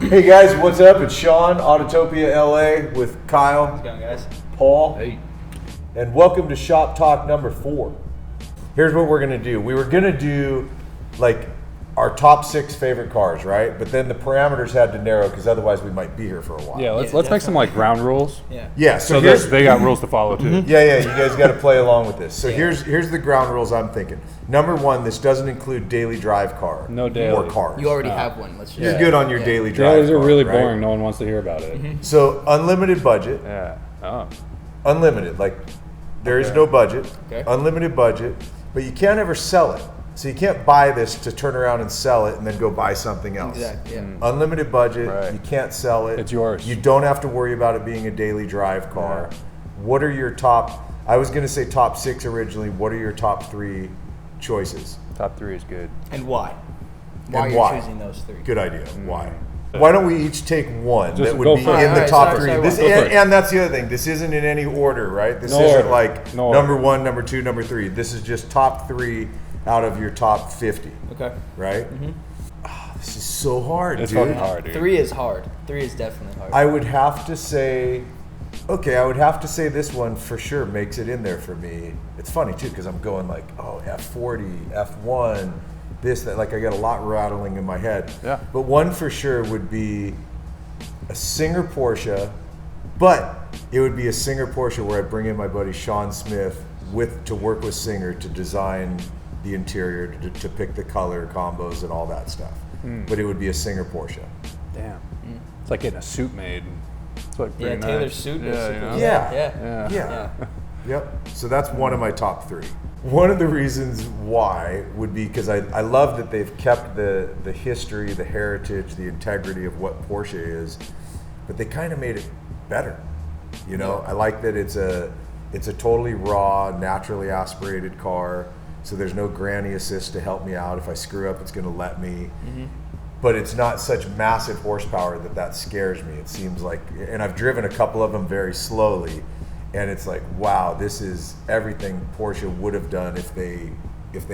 Hey guys, what's up? It's Sean, Autotopia LA with Kyle. How's it going, guys? Paul. Hey. And welcome to Shop Talk number 4. Here's what we're gonna do. We were gonna do like our top 6 favorite cars, right? But then the parameters had to narrow because otherwise we might be here for a while. Yeah, let's make some like ground rules. Yeah. Yeah. So here's they got rules to follow too. Yeah. You guys got to play along with this. So here's the ground rules I'm thinking. Number 1, this doesn't include daily drive car. No daily. Or cars. You already have one. Let's just You're good on your daily drive. Dailies are car, really right? boring. No one wants to hear about it. So unlimited budget. Yeah. Oh. Unlimited, like there is no budget. Okay. Unlimited budget, but you can't ever sell it. So you can't buy this to turn around and sell it and then go buy something else. Exactly. Yeah. Unlimited budget, Right. you can't sell it. It's yours. You don't have to worry about it being a daily drive car. Yeah. What are your top, I was gonna say top 6 originally, what are your top 3 choices? Top 3 is good. And why? Why And are you why? choosing those 3? Good idea, why? Why don't we each take one Just that would go be for it. in the Alright, top sorry, 3? sorry, This, go for it. and that's the other thing. This isn't in any order, right? This No isn't order. like No number order. 1, number 2, number 3. This is just top 3 out of your top 50, Okay. right? This is so hard, It's dude. fucking hard, dude. 3 is hard. 3 is definitely hard. I would have to say, this one for sure makes it in there for me. It's funny too, because I'm going like, oh, F40, F1, this, that. Like I got a lot rattling in my head. Yeah. But one for sure would be a Singer Porsche, but it would be a Singer Porsche where I'd bring in my buddy Sean Smith to work with Singer to design the interior, to pick the color combos and all that stuff. But it would be a Singer Porsche. Damn. It's like getting a suit made. It's like yeah, pretty Taylor's nice. suit. Yeah, basically. you know? Yeah. Yeah. Yep. So that's one of my top 3. One of the reasons why would be because I love that they've kept the history, the heritage, the integrity of what Porsche is, but they kind of made it better. You know, I like that it's a totally raw, naturally aspirated car. So there's no granny assist to help me out. If I screw up, it's going to let me. But it's not such massive horsepower that scares me. It seems like, and I've driven a couple of them very slowly, and it's like, wow, this is everything Porsche would have done if they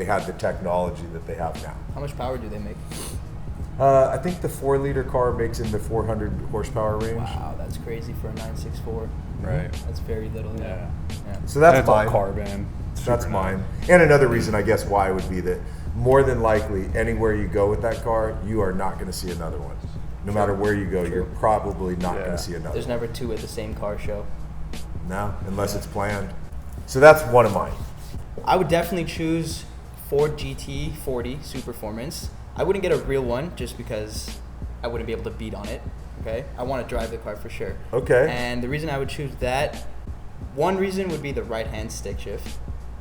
had the technology that they have now. How much power do they make? I think the 4-liter car makes in the 400 horsepower range. Wow, that's crazy for a 964. Right. That's very little. Yeah. So And that's it's all mine. carbon. That's Super mine. nice. And another reason, I guess, why would be that more than likely, anywhere you go with that car, you are not going to see another one. No matter where you go, you're probably not going Yeah. to see another There's one. never 2 at the same car show. No, unless it's planned. So that's one of mine. I would definitely choose Ford GT40 Superformance. I wouldn't get a real one just because I wouldn't be able to beat on it. Okay, I want to drive the car for sure. Okay. And the reason I would choose that, one reason would be the right-hand stick shift.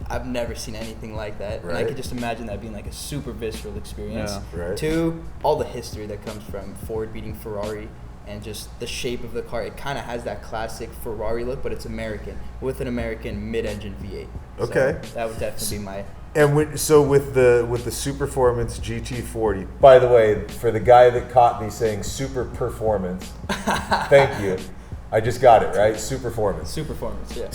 I've never seen anything like that, and I Right. could just imagine that being like a super visceral experience. Yeah. Right. 2, all the history that comes from Ford beating Ferrari and just the shape of the car. It kind of has that classic Ferrari look, but it's American with an American mid-engine V8. Okay. So that would definitely be my. And with the Superformance GT40. By the way, for the guy that caught me saying Super Performance, thank you. I just got it right. Superformance. Superformance, yeah.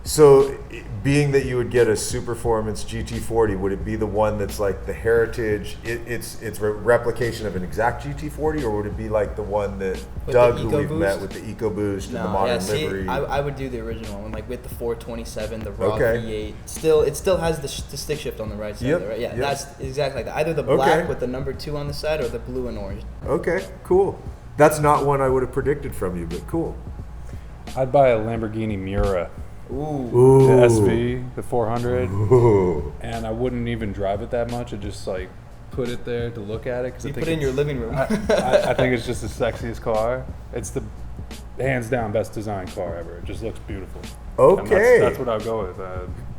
So being that you would get a Superformance GT40, would it be the one that's like the heritage? It's a replication of an exact GT40, or would it be like the one that With Doug, the who we've EcoBoost? met with the EcoBoost and the No, modern yeah, see, livery? I would do the original one, like with the 427, the raw Okay. V8. It still has the stick shift on the right side, Yep, though, right? Yeah, yep. that's exactly like that. Either the black Okay. with the number 2 on the side, or the blue and orange. Okay, cool. That's not one I would have predicted from you, but cool. I'd buy a Lamborghini Mura, Ooh. the SV, the 400, Ooh. and I wouldn't even drive it that much. I'd just like put it there to look at it. Cause You I think put it in your living room. I think it's just the sexiest car. It's the hands down best design car ever. It just looks beautiful. And Okay. that's what I'll go with.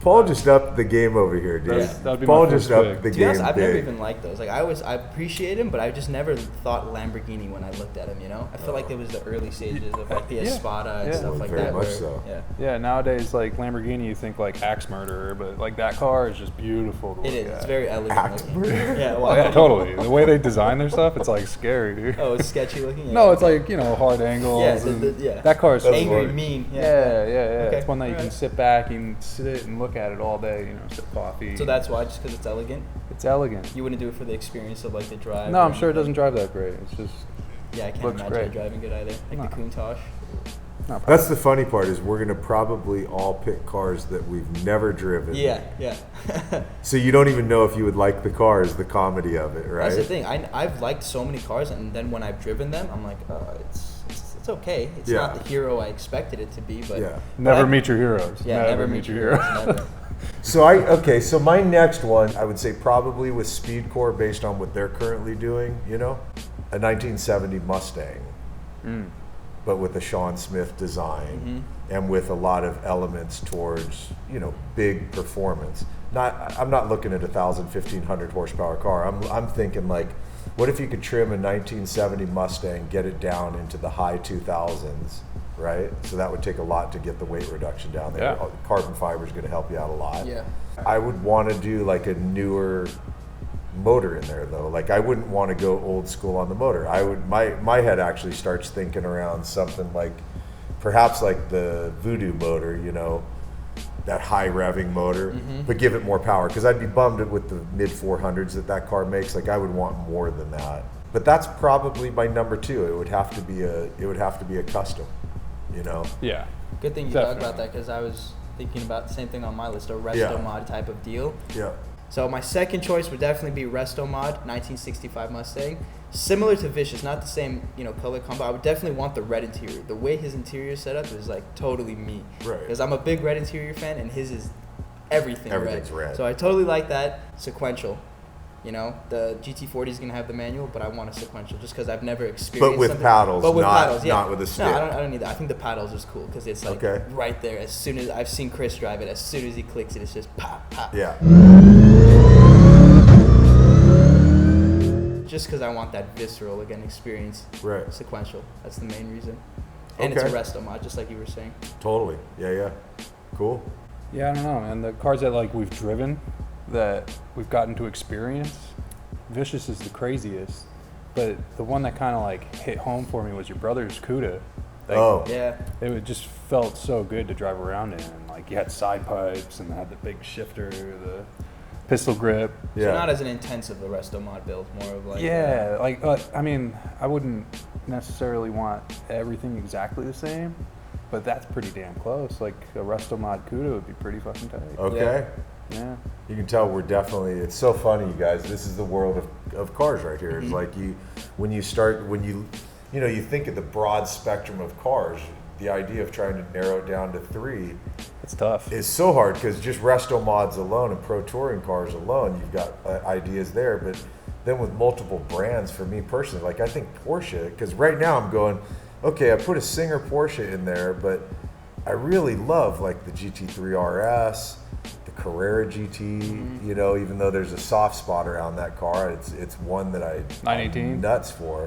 Paul just upped the game over here, dude. That'd be my Paul first just upped pick. the To be game honest, I've never big. even liked those. Like I appreciate him, but I just never thought Lamborghini when I looked at him. You know, I feel like it was the early stages of like the Yeah. Espada and Yeah. stuff like Very that. much where- so. Yeah. Yeah, nowadays like Lamborghini, you think like axe murderer, but like that car is just beautiful to look It is. at. It's very elegant. Axe looking. murderer? Yeah. Oh, Well, yeah, totally. The way they design their stuff, it's like scary, dude. Oh, it's sketchy looking. Yeah. No, it's like hard angles. Yeah, and yeah. That car is That's angry, what- mean. Yeah, Okay, It's one that you can alright. sit back and sit and look at it all day. Sip coffee. So that's why, just because it's elegant. It's elegant. You wouldn't do it for the experience of like the drive. No, or I'm sure it anything? doesn't drive that great. It's just Yeah, I can't Looks imagine great. driving it either. Like the Countach. That's the funny part is we're gonna probably all pick cars that we've never driven. Yeah, yeah. So you don't even know if you would like the car is the comedy of it, right? That's the thing. I've liked so many cars, and then when I've driven them, I'm like, oh, it's okay. It's Yeah. not the hero I expected it to be, but Yeah. Never meet your heroes. Yeah, never meet your heroes. Never. So my next one, I would say probably with Speedcore based on what they're currently doing, you know, a 1970 Mustang, but with a Sean Smith design and with a lot of elements towards, you know, big performance. I'm not looking at 1,500 horsepower car. I'm thinking like, what if you could trim a 1970 Mustang, get it down into the high 2000s, right? So that would take a lot to get the weight reduction down there. Yeah. Carbon fiber is going to help you out a lot. Yeah. I would want to do like a newer motor in there though. Like I wouldn't want to go old school on the motor. I would my head actually starts thinking around something like perhaps like the Voodoo motor, you know, that high revving motor, but give it more power. Because I'd be bummed with the mid 400s that car makes. Like I would want more than that. But that's probably my number two. It would have to be a custom, you know. Yeah. Good thing you Definitely. talked about that, because I was thinking about the same thing on my list, a resto Yeah. mod type of deal. Yeah. So my second choice would definitely be resto mod 1965 Mustang. Similar to Vicious, not the same, you know, color combo. I would definitely want the red interior. The way his interior is set up is like totally me. Right. Because I'm a big red interior fan, and his is everything Everything's red. So I totally like that. Sequential. You know, the GT40 is gonna have the manual, but I want a sequential just because I've never experienced. But with something. paddles, But with not- paddles, yeah. not with a stick. No, I don't need that. I think the paddles is cool because it's like Okay. right there. As soon as I've seen Chris drive it, as soon as he clicks it, it's just pop, pop. Yeah. Just because I want that visceral again experience. Right. Sequential. That's the main reason. And it's a Okay. resto mod, just like you were saying. Totally. Yeah. Yeah. Cool. Yeah, I don't know, man. The cars that like we've driven, that we've gotten to experience, Vicious is the craziest. But the one that kind of like hit home for me was your brother's Cuda. Like, Oh. Yeah. It just felt so good to drive around in. Like you had side pipes and had the big shifter, the pistol grip. Yeah. So not as an intensive a resto mod build, more of like Yeah, like I mean, I wouldn't necessarily want everything exactly the same, but that's pretty damn close. Like a resto mod Cuda would be pretty fucking tight. Okay. Yeah. You can tell we're definitely, it's so funny, you guys. This is the world of cars right here. It's like when you think of the broad spectrum of cars, the idea of trying to narrow it down to three It's tough. is so hard because just resto mods alone and pro touring cars alone, you've got ideas there. But then with multiple brands, for me personally, like I think Porsche, because right now I'm going, okay, I put a Singer Porsche in there, but I really love like the GT3 RS, the Carrera GT, you know, even though there's a soft spot around that car, it's one that I'm 918? nuts for.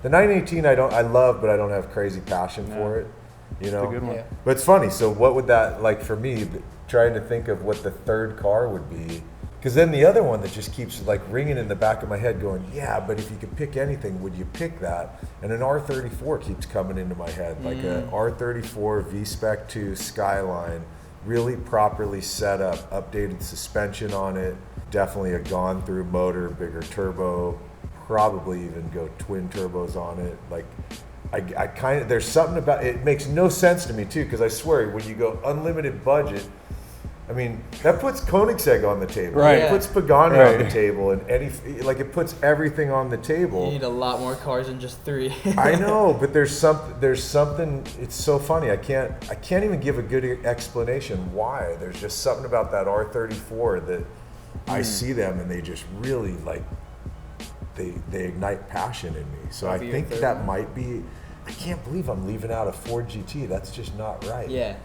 The 918 I love, but I don't have crazy passion for it, you know. It's a good one. Yeah. But it's funny. So what would that, like for me, trying to think of what the third car would be? Because then the other one that just keeps like ringing in the back of my head going, yeah, but if you could pick anything, would you pick that? And an R34 keeps coming into my head, like a R34 V-Spec 2 Skyline, really properly set up, updated suspension on it, definitely a gone through motor, bigger turbo, probably even go twin turbos on it. Like I kind of, there's something about it, makes no sense to me too, because I swear when you go unlimited budget, I mean, that puts Koenigsegg on the table. Right. It puts Pagani Right. on the table, and it puts everything on the You table. need a lot more cars than just three. I know, but there's something. It's so funny. I can't even give a good explanation why. There's just something about that R34 that I see them, and they just really like they ignite passion in me. So I Maybe your think third that one? might be. I can't believe I'm leaving out a Ford GT. That's just not right. Yeah.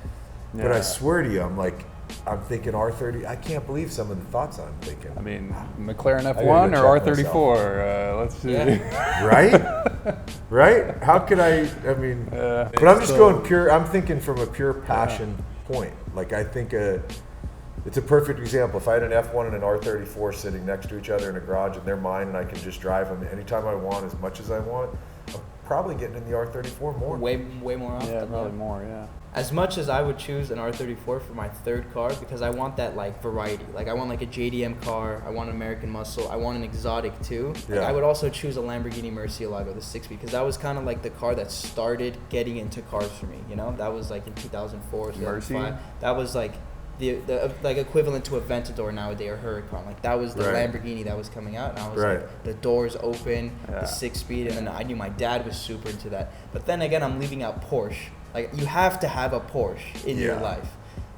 But I swear to you, I'm thinking R30. I can't believe some of the thoughts I'm thinking. I mean, McLaren gotta F1 go or check R34? Let's see. Yeah. Right? Right? How could I mean, but I'm just going pure, I'm thinking from a pure passion point. Like I think it's a perfect example. If I had an F1 and an R34 sitting next to each other in a garage and they're mine and I can just drive them anytime I want, as much as I want, I'm probably getting in the R34 more. Way more often. Yeah, probably more. Yeah. As much as I would choose an R34 for my third car, because I want that like variety. Like I want like a JDM car, I want an American Muscle, I want an exotic too. Like, Yeah. I would also choose a Lamborghini Murcielago, the 6-speed, because that was kind of like the car that started getting into cars for me. You know, that was like in 2004, 2005. That was like the like equivalent to a Ventador nowadays or Huracan. Like that was the Right. Lamborghini that was coming out, and I was Right. like the doors open, Yeah. the 6-speed, and then I knew my dad was super into that. But then again, I'm leaving out Porsche. Like you have to have a Porsche in your Yeah. life.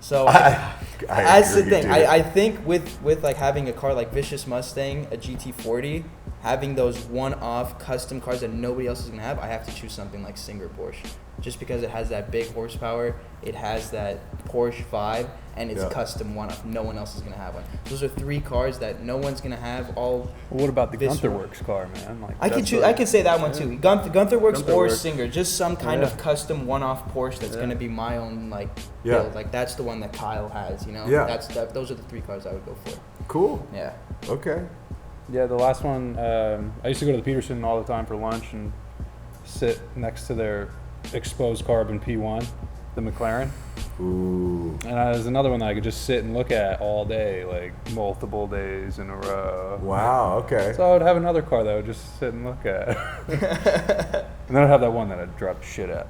So I that's the agree, thing. dude. I think with like having a car like Vicious Mustang, a GT40, having those one-off custom cars that nobody else is gonna have, I have to choose something like Singer Porsche, just because it has that big horsepower, it has that Porsche vibe, and it's Yeah. custom one-off. No one else is gonna have one. Those are 3 cars that no one's gonna have. All Well, what about the This Gunther one. Works car, man? Like I can that's choose. a- I can say that one too. Gunther Works Gunther or Works. Singer, just some kind Yeah. of custom one-off Porsche that's Yeah. gonna be my own like Yeah. build. Like that's the one that Kyle has. You know. Yeah. Those are the 3 cars I would go for. Cool. Yeah. Okay. Yeah, the last one, I used to go to the Peterson all the time for lunch and sit next to their exposed carbon P1, the McLaren. Ooh. And there's another one that I could just sit and look at all day, like multiple days in a row. Wow. Okay. So I would have another car that I would just sit and look at. And then I'd have that one that I'd drop shit at.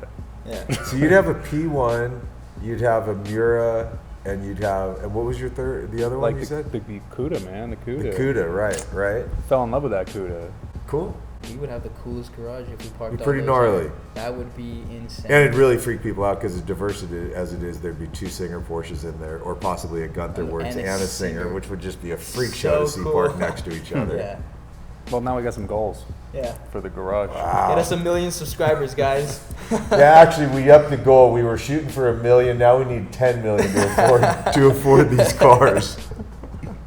Yeah. So you'd have a P1, you'd have a Mura, and you'd have, and what was your third? The other one Like you said? the Cuda, man, the Cuda. The CUDA, right. Fell in love with that Cuda. Cool. We would have the coolest garage if we parked. Be all pretty those gnarly. in. That would be insane. And it'd really freak people out because as diverse as it is, there'd be 2 Singer Porsches in there, or possibly a Gunther Works And and a a Singer, Singer. which would just be a freak So show to see cool. parked next to each other. Yeah. Well, now we got some goals Yeah. for the garage. Wow. Get us 1 million subscribers, guys. Yeah, actually, we upped the goal. We were shooting for 1 million. Now we need 10 million to afford these cars.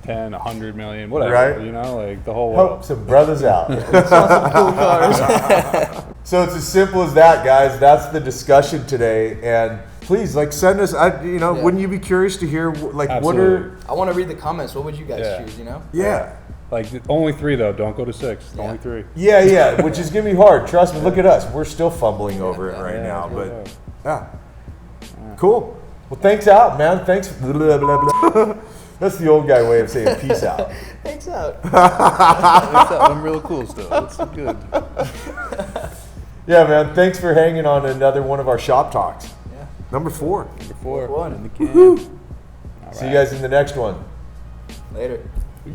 10, 100 million, whatever. Right. You know, like the whole Help world. some brothers out. Some cool cars. So it's as simple as that, guys. That's the discussion today. And please, like, send us. Yeah. Wouldn't you be curious to hear, like, what Absolutely. are? I want to read the comments. What would you guys Yeah. choose? You know. Yeah. Like only 3 though. Don't go to 6. Yeah. Only 3. Yeah, which is gonna be hard. Trust me. Look at us. We're still fumbling over it right Yeah, now, yeah. but yeah, cool. Well, thanks out, man. Thanks. Blah, blah, blah. That's the old guy way of saying peace out. Thanks out. I'm real cool still. It's good. Yeah, man. Thanks for hanging on another one of our shop talks. Yeah. Number 4. Number 4 One. in the can. All See you right. guys in the next one. Later. Peace.